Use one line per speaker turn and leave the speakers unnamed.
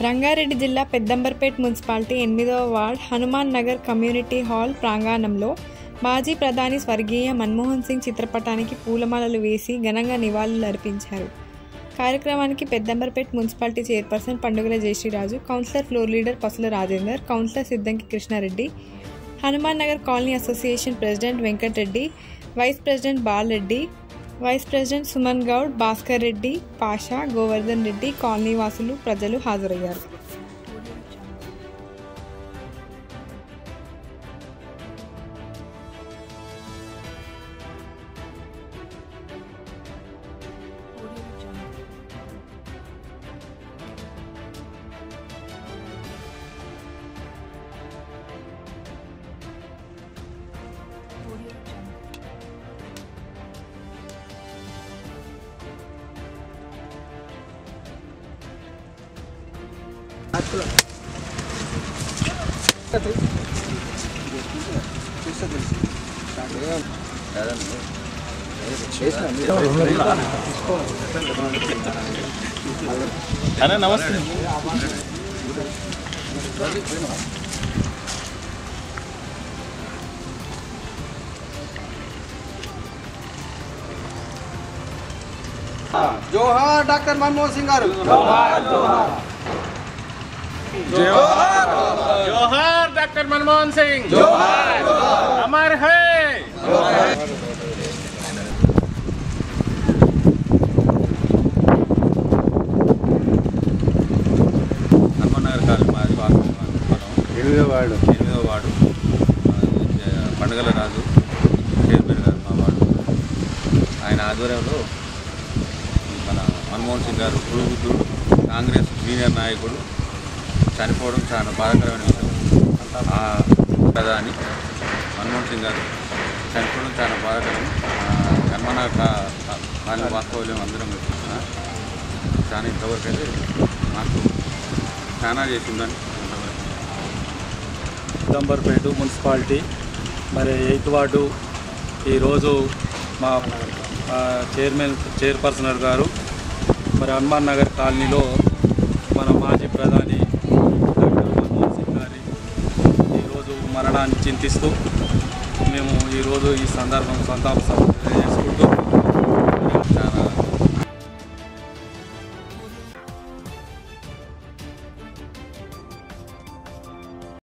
రంగారెడ్డి జిల్లా పెద్దంబర్పేట్ మున్సిపాలిటీ 8వ ward Hanuman Nagar community hall ప్రాంగణంలో మాజీ ప్రధాని స్వర్గీయ మన్మోహన్ సింగ్ చిత్రపటానికి పూలమాలలు వేసి ఘనంగా నివాళులు అర్పించారు. కార్యక్రమానికి Peddamberpet municipality chairperson Pandugala Jayasree Raju, councillor floor leader Pasula Rajender, councillor Siddamki Krishna Reddy, Hanuman Nagar colony association president Venkata Reddy, vice president Bala Reddy, vice president Suman Goud, Bhaskar Reddy, Pasha, Govardhan Reddy, colony వాసులు, ప్రజలు హాజరయ్యారు.
అరే నమస్తే.
జోహార్ డాక్టర్ మన్మోహన్ సింగ్ గారు.
जोहार डॉक्टर मनमोहन सिंह, जोहार अमर है. హనుమాన్ నగర్ కాలనీ మాది వాసం. 8వ వార్డు పండుగల రాజు చైర్మన్ గారు మా వార్డు. ఆయన ఆధ్వర్యంలో మన మన్మోహన్ సింగ్ గారు పురుగుతుడు కాంగ్రెస్ సీనియర్ నాయకుడు చనిపోవడం చాలా బాధాకరమైన విషయం. ప్రధాని మన్మోహన్ సింగ్ గారు చనిపోవడం చాలా బాధాకరం. హనుమాన్ కాలనీ వాస్తవ్యం అందరం చాలా ఇంతవరకు అయితే మాకు చాలా చేసిందని.
పెద్దంబర్పేట మున్సిపాలిటీ మరి 8వ వార్డు ఈరోజు మా చైర్పర్సన్ గారు మరి హనుమాన్ నగర్ కాలనీలో మన మాజీ ప్రధాని డాక్టర్ మన్మోహన్ సింగ్ గారి ఈరోజు మరణాన్ని చింతిస్తూ మేము ఈరోజు ఈ సందర్భం సంతాప సభ చేసుకుంటూ